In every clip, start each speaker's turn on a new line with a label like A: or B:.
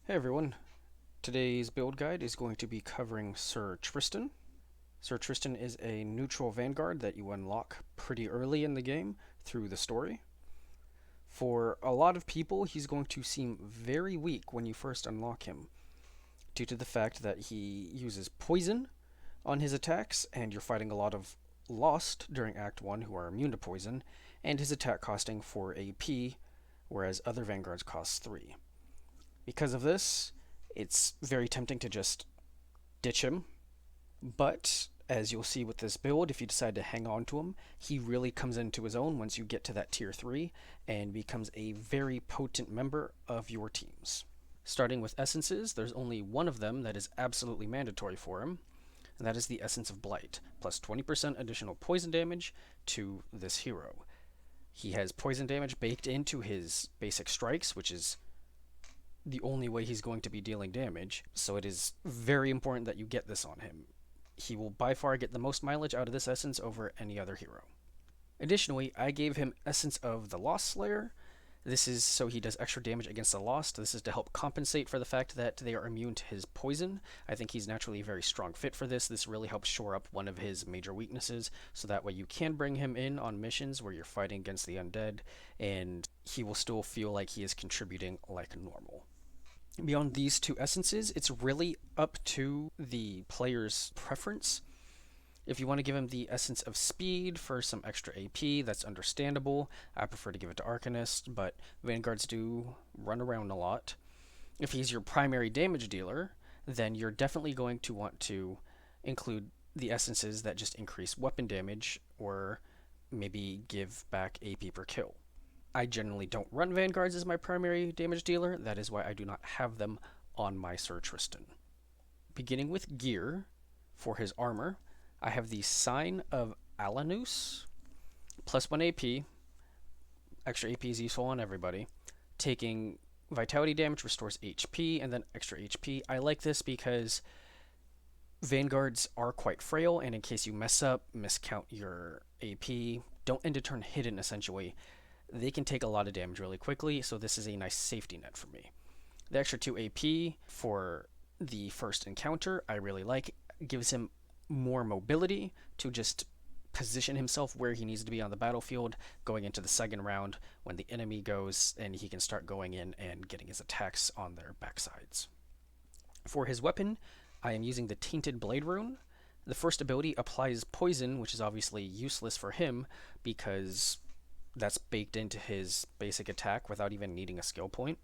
A: Hey everyone, today's build guide is going to be covering Sir Tristan. Sir Tristan is a neutral Vanguard that you unlock pretty early in the game through the story. For a lot of people, he's going to seem very weak when you first unlock him, due to the fact that he uses poison on his attacks, and you're fighting a lot of Lost during Act 1 who are immune to poison, and his attack costing 4 AP, whereas other Vanguards cost 3. Because of this, it's very tempting to just ditch him, but as you'll see with this build, if you decide to hang on to him, he really comes into his own once you get to that tier 3 and becomes a very potent member of your teams. Starting with essences, there's only one of them that is absolutely mandatory for him, and that is the Essence of Blight, plus 20% additional poison damage to this hero. He has poison damage baked into his basic strikes, which is the only way he's going to be dealing damage, so it is very important that you get this on him. He will by far get the most mileage out of this essence over any other hero. Additionally, I gave him Essence of the Lost Slayer. This is so he does extra damage against the Lost. This is to help compensate for the fact that they are immune to his poison. I think he's naturally a very strong fit for this. This really helps shore up one of his major weaknesses, so that way you can bring him in on missions where you're fighting against the undead, and he will still feel like he is contributing like normal. Beyond these two essences, it's really up to the player's preference. If you want to give him the Essence of Speed for some extra AP, that's understandable. I prefer to give it to Arcanist, but Vanguards do run around a lot. If he's your primary damage dealer, then you're definitely going to want to include the essences that just increase weapon damage or maybe give back AP per kill. I generally don't run Vanguards as my primary damage dealer. That is why I do not have them on my Sir Tristan. Beginning with gear, for his armor, I have the Sign of Alanus, plus 1 AP. Extra AP is useful on everybody. Taking vitality damage restores HP, and then extra HP. I like this because Vanguards are quite frail, and in case you mess up, miscount your AP, don't end a turn hidden essentially, they can take a lot of damage really quickly, so this is a nice safety net for me. The extra 2 AP for the first encounter I really like. It gives him more mobility to just position himself where he needs to be on the battlefield going into the second round when the enemy goes, and he can start going in and getting his attacks on their backsides. For his weapon, I am using the Tainted Blade rune. The first ability applies poison, which is obviously useless for him because that's baked into his basic attack without even needing a skill point.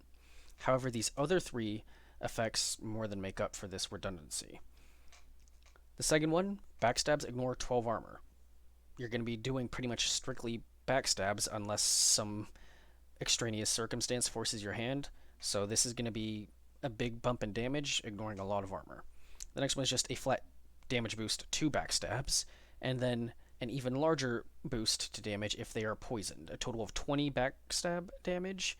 A: However, these other 3 effects more than make up for this redundancy. The second one, backstabs ignore 12 armor. You're going to be doing pretty much strictly backstabs unless some extraneous circumstance forces your hand, so this is going to be a big bump in damage, ignoring a lot of armor. The next one is just a flat damage boost to backstabs, and then an even larger boost to damage if they are poisoned. A total of 20 backstab damage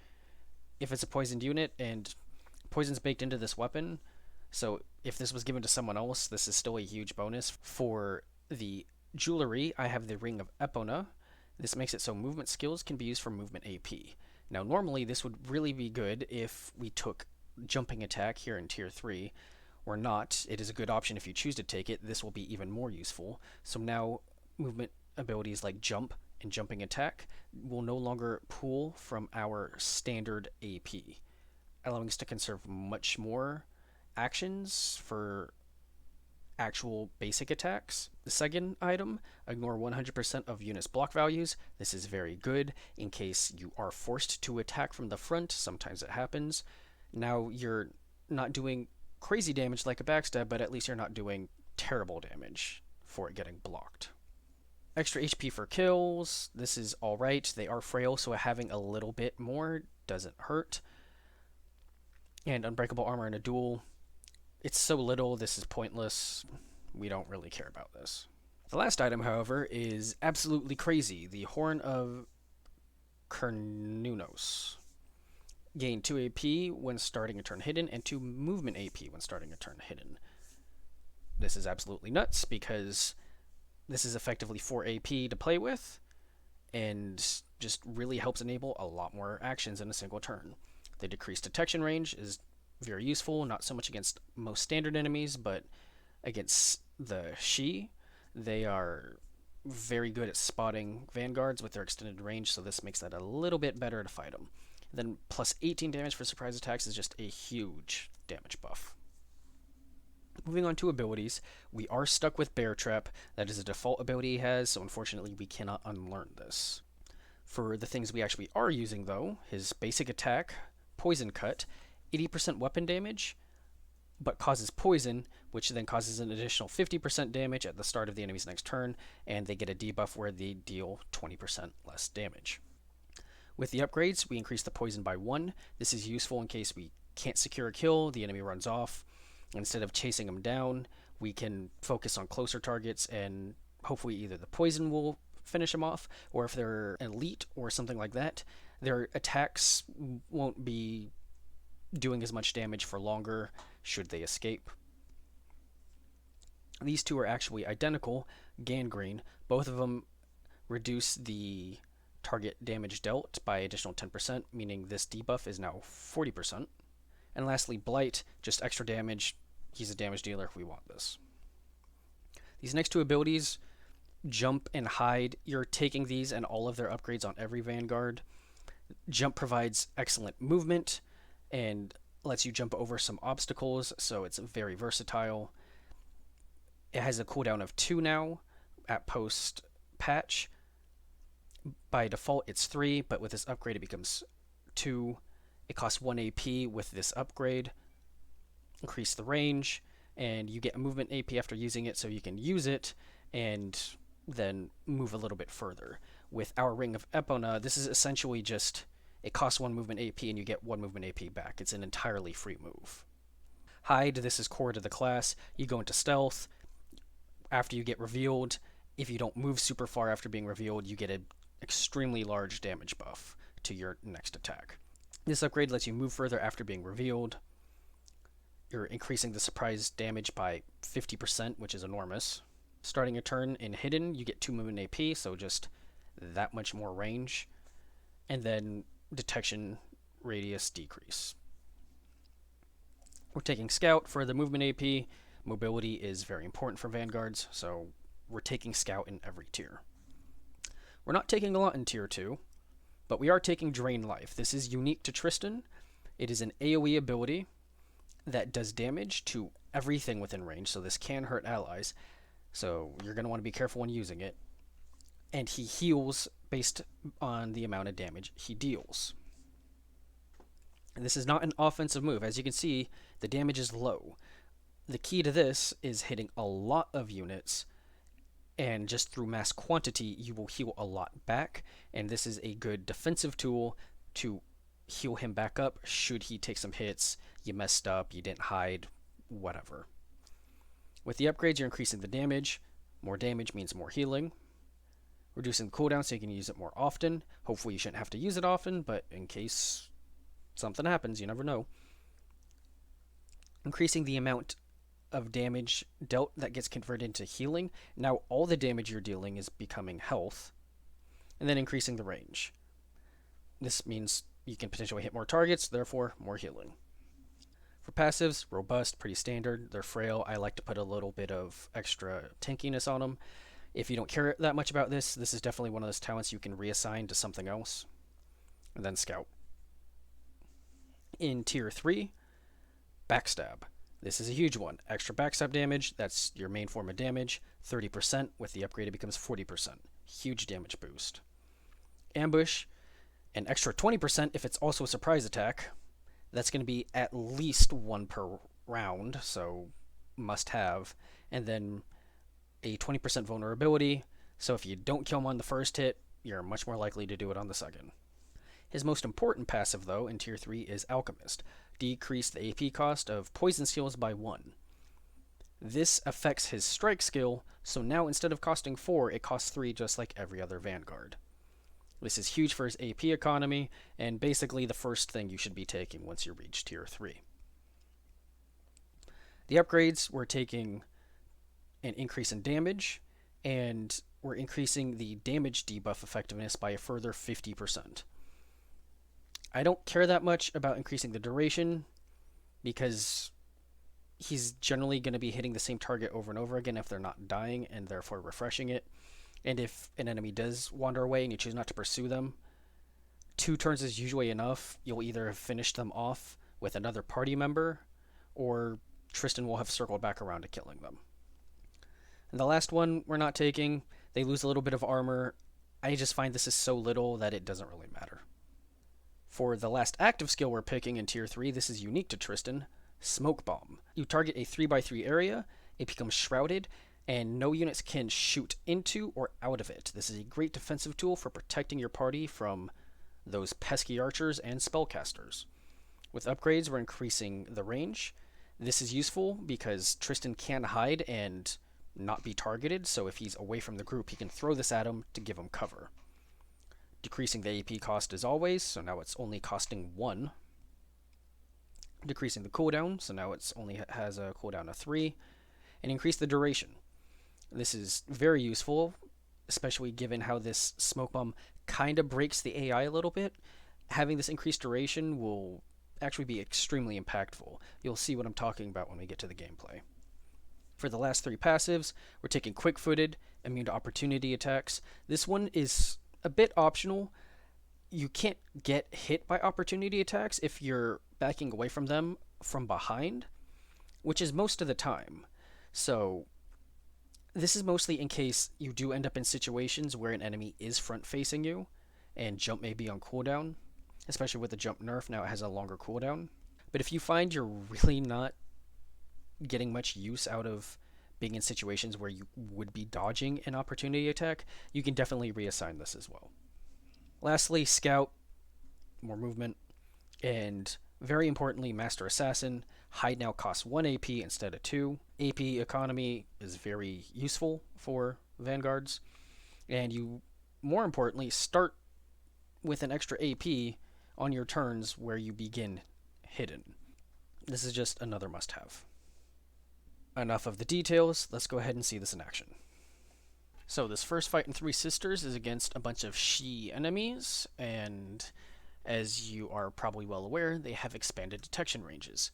A: if it's a poisoned unit, and poison's baked into this weapon, so if this was given to someone else, this is still a huge bonus. For the jewelry, I have the Ring of Epona. This makes it so movement skills can be used for movement AP. Now normally this would really be good if we took jumping attack here in tier 3, or not. It is a good option if you choose to take it. This will be even more useful. So now movement abilities like jump and jumping attack will no longer pull from our standard AP, allowing us to conserve much more actions for actual basic attacks. The second item, ignore 100% of units' block values. This is very good in case you are forced to attack from the front. Sometimes it happens. Now you're not doing crazy damage like a backstab, but at least you're not doing terrible damage for it getting blocked. Extra HP for kills, this is alright. They are frail, so having a little bit more doesn't hurt. And unbreakable armor in a duel, it's so little, this is pointless. We don't really care about this. The last item, however, is absolutely crazy. The Horn of Kernunos. Gain 2 AP when starting a turn hidden, and 2 movement AP when starting a turn hidden. This is absolutely nuts because this is effectively 4 AP to play with, and just really helps enable a lot more actions in a single turn. The decreased detection range is very useful, not so much against most standard enemies, but against the Shi, they are very good at spotting Vanguards with their extended range, so this makes that a little bit better to fight them. Then plus 18 damage for surprise attacks is just a huge damage buff. Moving on to abilities, we are stuck with Bear Trap. That is a default ability he has, so unfortunately we cannot unlearn this. For the things we actually are using though, his basic attack, Poison Cut, 80% weapon damage, but causes poison, which then causes an additional 50% damage at the start of the enemy's next turn, and they get a debuff where they deal 20% less damage. With the upgrades, we increase the poison by 1. This is useful in case we can't secure a kill, the enemy runs off. Instead of chasing them down, we can focus on closer targets, and hopefully either the poison will finish them off, or if they're elite or something like that, their attacks won't be doing as much damage for longer should they escape. These two are actually identical, gangrene. Both of them reduce the target damage dealt by additional 10%, meaning this debuff is now 40%. And lastly, Blight, just extra damage. He's a damage dealer if we want this. These next two abilities, Jump and Hide, you're taking these and all of their upgrades on every Vanguard. Jump provides excellent movement and lets you jump over some obstacles, so it's very versatile. It has a cooldown of 2 now at post patch. By default it's 3, but with this upgrade it becomes 2. It costs 1 AP with this upgrade. Increase the range, and you get a movement AP after using it, so you can use it and then move a little bit further. With our Ring of Epona, this is essentially just, it costs 1 movement AP and you get 1 movement AP back. It's an entirely free move. Hide, this is core to the class. You go into stealth. After you get revealed, if you don't move super far after being revealed, you get an extremely large damage buff to your next attack. This upgrade lets you move further after being revealed. You're increasing the surprise damage by 50%, which is enormous. Starting a turn in Hidden, you get 2 movement AP, so just that much more range. And then detection radius decrease. We're taking Scout for the movement AP. Mobility is very important for Vanguards, so we're taking Scout in every tier. We're not taking a lot in tier 2, but we are taking Drain Life. This is unique to Tristan. It is an AoE ability that does damage to everything within range, so this can hurt allies, so you're going to want to be careful when using it. And he heals based on the amount of damage he deals. And this is not an offensive move. As you can see, the damage is low. The key to this is hitting a lot of units, and just through mass quantity, you will heal a lot back, and this is a good defensive tool to heal him back up should he take some hits, you messed up, you didn't hide, whatever. With the upgrades, you're increasing the damage. More damage means more healing. Reducing the cooldown so you can use it more often. Hopefully you shouldn't have to use it often, but in case something happens, you never know. Increasing the amount of damage dealt that gets converted into healing. Now all the damage you're dealing is becoming health. And then increasing the range. This means you can potentially hit more targets, therefore more healing. For passives, robust, pretty standard. They're frail. I like to put a little bit of extra tankiness on them. If you don't care that much about this, this is definitely one of those talents you can reassign to something else. And then Scout. In Tier 3, Backstab. This is a huge one. Extra backstab damage, that's your main form of damage. 30%, with the upgrade it becomes 40%. Huge damage boost. Ambush, an extra 20% if it's also a surprise attack. That's going to be at least 1 per round, so must have. And then a 20% vulnerability, so if you don't kill him on the first hit, you're much more likely to do it on the second. His most important passive, though, in Tier 3 is Alchemist. Decrease the AP cost of poison skills by 1. This affects his strike skill, so now instead of costing 4, it costs 3 just like every other Vanguard. This is huge for his AP economy, and basically the first thing you should be taking once you reach Tier 3. The upgrades, we're taking an increase in damage, and we're increasing the damage debuff effectiveness by a further 50%. I don't care that much about increasing the duration, because he's generally going to be hitting the same target over and over again if they're not dying, and therefore refreshing it. And if an enemy does wander away and you choose not to pursue them, 2 turns is usually enough. You'll either have finished them off with another party member, or Tristan will have circled back around to killing them. And the last one we're not taking, they lose a little bit of armor. I just find this is so little that it doesn't really matter. For the last active skill we're picking in Tier 3, this is unique to Tristan, Smoke Bomb. You target a 3x3 area, it becomes shrouded, and no units can shoot into or out of it. This is a great defensive tool for protecting your party from those pesky archers and spellcasters. With upgrades, we're increasing the range. This is useful because Tristan can hide and not be targeted, so if he's away from the group, he can throw this at him to give him cover. Decreasing the AP cost as always, so now it's only costing 1. Decreasing the cooldown, so now it's only has a cooldown of 3. And increase the duration. This is very useful, especially given how this smoke bomb kind of breaks the AI a little bit. Having this increased duration will actually be extremely impactful. You'll see what I'm talking about when we get to the gameplay. For the last 3 passives, we're taking quick-footed, immune to opportunity attacks. This one is a bit optional. You can't get hit by opportunity attacks if you're backing away from them from behind, which is most of the time. So this is mostly in case you do end up in situations where an enemy is front-facing you, and jump may be on cooldown, especially with the jump nerf. Now it has a longer cooldown. But if you find you're really not getting much use out of being in situations where you would be dodging an opportunity attack, you can definitely reassign this as well. Lastly, Scout, more movement, and very importantly, Master Assassin. Hide now costs 1 AP instead of 2. AP economy is very useful for Vanguards, and you, more importantly, start with an extra AP on your turns where you begin hidden. This is just another must-have. Enough of the details, let's go ahead and see this in action. So this first fight in Three Sisters is against a bunch of Shi enemies, and as you are probably well aware, they have expanded detection ranges.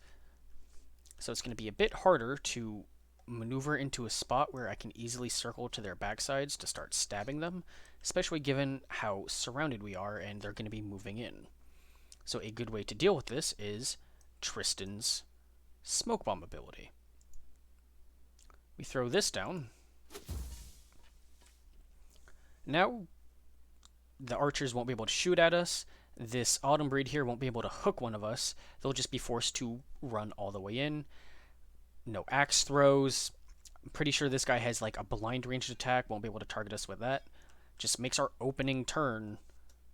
A: So it's going to be a bit harder to maneuver into a spot where I can easily circle to their backsides to start stabbing them, especially given how surrounded we are and they're going to be moving in. So a good way to deal with this is Tristan's Smoke Bomb ability. We throw this down. Now, the archers won't be able to shoot at us. This Autumn Breed here won't be able to hook one of us. They'll just be forced to run all the way in. No axe throws. I'm pretty sure this guy has like a blind ranged attack. Won't be able to target us with that. Just makes our opening turn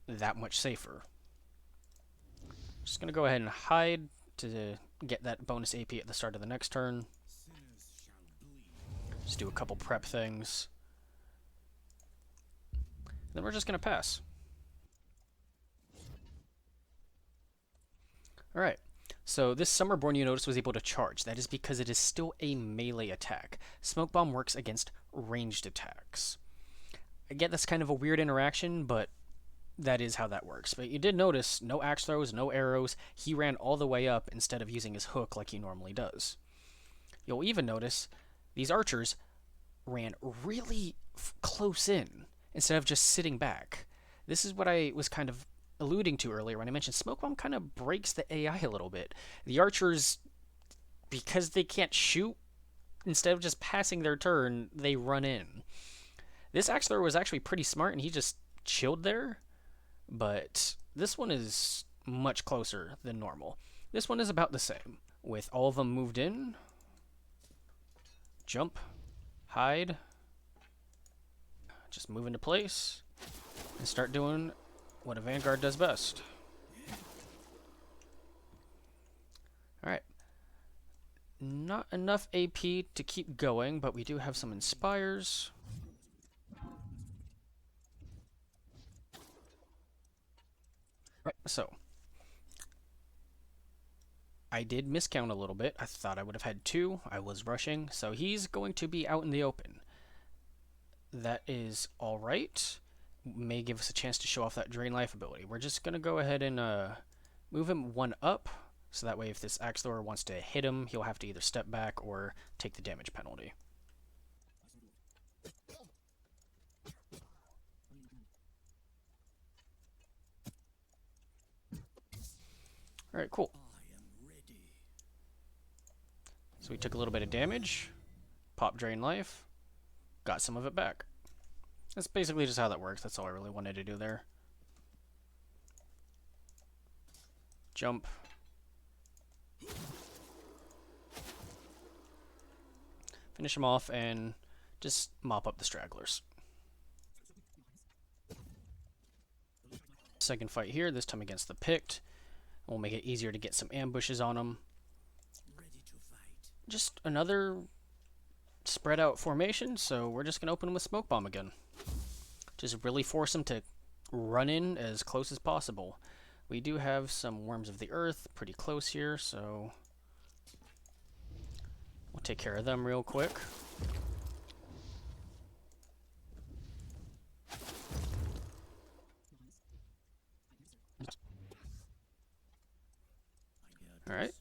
A: that much safer. Just going to go ahead and hide to get that bonus AP at the start of the next turn. Just do a couple prep things. Then we're just going to pass. Alright, so this Summerborn you notice was able to charge. That is because it is still a melee attack. Smoke Bomb works against ranged attacks. I get that's kind of a weird interaction, but that is how that works. But you did notice no axe throws, no arrows. He ran all the way up instead of using his hook like he normally does. You'll even notice these archers ran really close in instead of just sitting back. This is what I was kind of alluding to earlier when I mentioned Smoke Bomb kind of breaks the AI a little bit. The archers, because they can't shoot, instead of just passing their turn, they run in. This axe thrower was actually pretty smart, and he just chilled there, but this one is much closer than normal. This one is about the same, with all of them moved in. Jump, hide, just move into place, and start doing what a Vanguard does best. Alright. Not enough AP to keep going, but we do have some Inspires. Right, so I did miscount a little bit. I thought I would have had 2. I was rushing, so he's going to be out in the open. That is alright. May give us a chance to show off that Drain Life ability. We're just going to go ahead and move him 1 up So that way if this axe thrower wants to hit him, he'll have to either step back or take the damage penalty. Alright, cool. So we took a little bit of damage, pop drain life, got some of it back. That's basically just how that works. That's all I really wanted to do there. Jump. Finish him off and just mop up the stragglers. Second fight here, this time against the Pict. We'll make it easier to get some ambushes on them. Just another spread out formation, so we're just going to open them with Smoke Bomb again. Just really force them to run in as close as possible. We do have some Worms of the Earth pretty close here, so we'll take care of them real quick. Alright,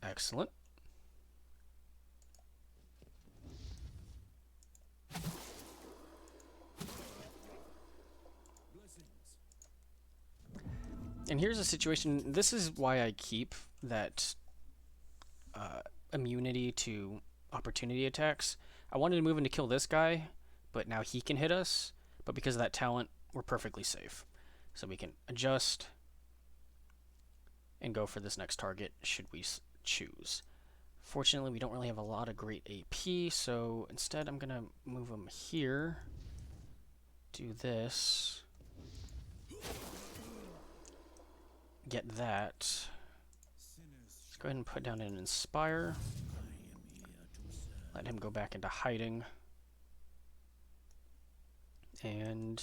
A: excellent. And here's a situation, this is why I keep that immunity to opportunity attacks. I wanted to move in to kill this guy, but now he can hit us, but because of that talent, we're perfectly safe. So we can adjust and go for this next target should we choose. Fortunately, we don't really have a lot of great AP, so instead I'm going to move him here, do this, get that. Let's go ahead and put down an Inspire. Let him go back into hiding. And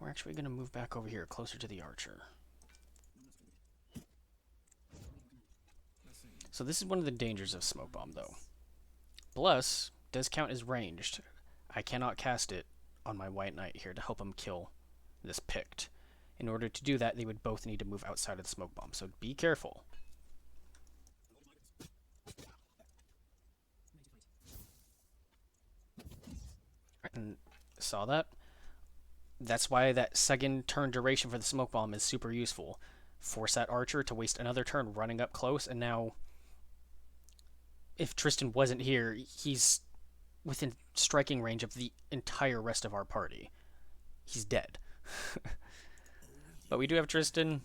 A: we're actually going to move back over here, closer to the Archer. So this is one of the dangers of Smoke Bomb, though. Bless does count as ranged. I cannot cast it on my White Knight here to help him kill this Pict. In order to do that, they would both need to move outside of the Smoke Bomb, so be careful. And saw that? That's why that second turn duration for the Smoke Bomb is super useful. Force that Archer to waste another turn running up close, and now if Tristan wasn't here, he's within striking range of the entire rest of our party. He's dead. But we do have Tristan,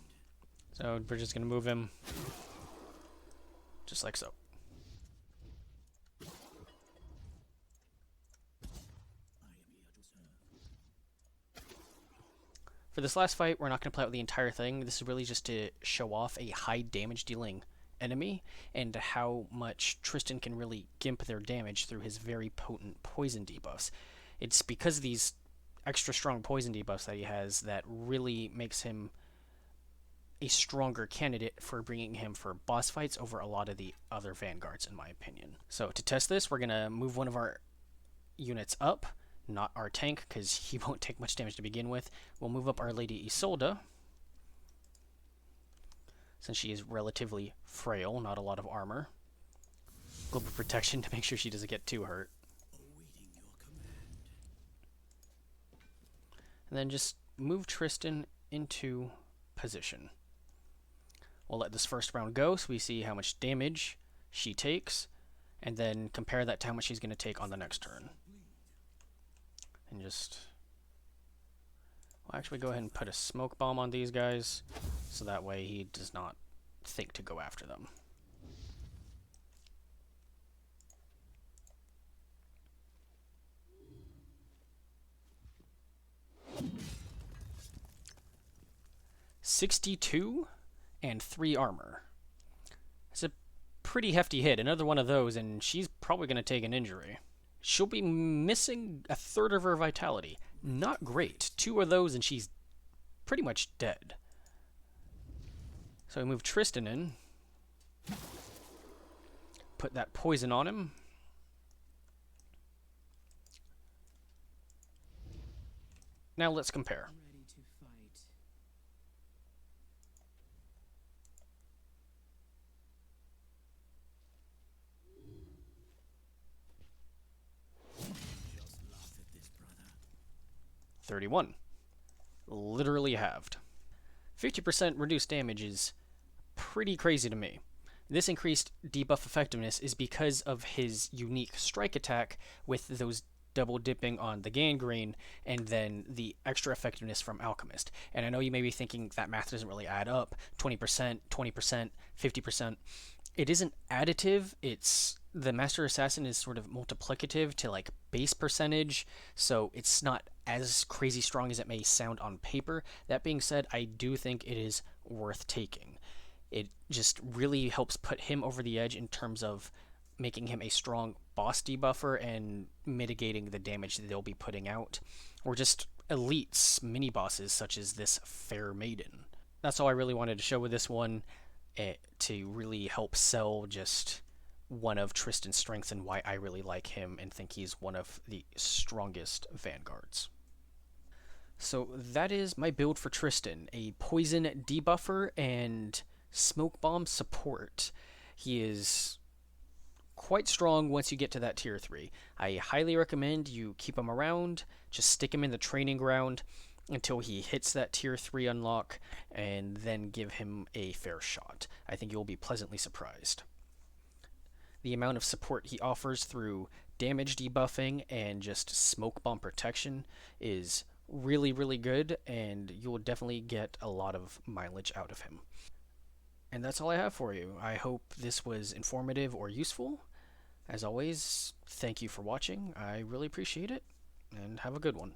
A: so we're just going to move him just like so. For this last fight, we're not going to play out the entire thing. This is really just to show off a high damage dealing enemy and how much Tristan can really gimp their damage through his very potent poison debuffs. It's because of these extra strong poison debuffs that he has that really makes him a stronger candidate for bringing him for boss fights over a lot of the other Vanguards, in my opinion. So to test this, we're going to move one of our units up, not our tank, because he won't take much damage to begin with. We'll move up our Lady Isolde, since she is relatively frail, not a lot of armor. Global protection to make sure she doesn't get too hurt. And then just move Tristan into position. We'll let this first round go so we see how much damage she takes, and then compare that to how much she's going to take on the next turn. And just... We'll actually go ahead and put a Smoke Bomb on these guys, so that way he does not think to go after them. $62 and 3 armor. It's a pretty hefty hit. Another one of those, and she's probably going to take an injury. She'll be missing a third of her vitality. Not great. 2 of those, and she's pretty much dead. So we move Tristan in. Put that poison on him. Now let's compare. 31. Literally halved. 50% reduced damage is pretty crazy to me. This increased debuff effectiveness is because of his unique strike attack with those double dipping on the gangrene and then the extra effectiveness from Alchemist. And I know you may be thinking that math doesn't really add up. 20%, 20%, 50%. It isn't additive, it's the Master Assassin is sort of multiplicative to like base percentage, so it's not as crazy strong as it may sound on paper. That being said, I do think it is worth taking. It just really helps put him over the edge in terms of making him a strong boss debuffer and mitigating the damage that they'll be putting out, or just elites, mini bosses such as this Fair Maiden. That's all I really wanted to show with this one, to really help sell just one of Tristan's strengths and why I really like him and think he's one of the strongest Vanguards. So that is my build for Tristan, a poison debuffer and smoke bomb support. He is quite strong once you get to that tier 3. I highly recommend you keep him around, just stick him in the training ground until he hits that tier 3 unlock, and then give him a fair shot. I think you'll be pleasantly surprised. The amount of support he offers through damage debuffing and just smoke bomb protection is really, really good, and you'll definitely get a lot of mileage out of him. And that's all I have for you. I hope this was informative or useful. As always, thank you for watching. I really appreciate it, and have a good one.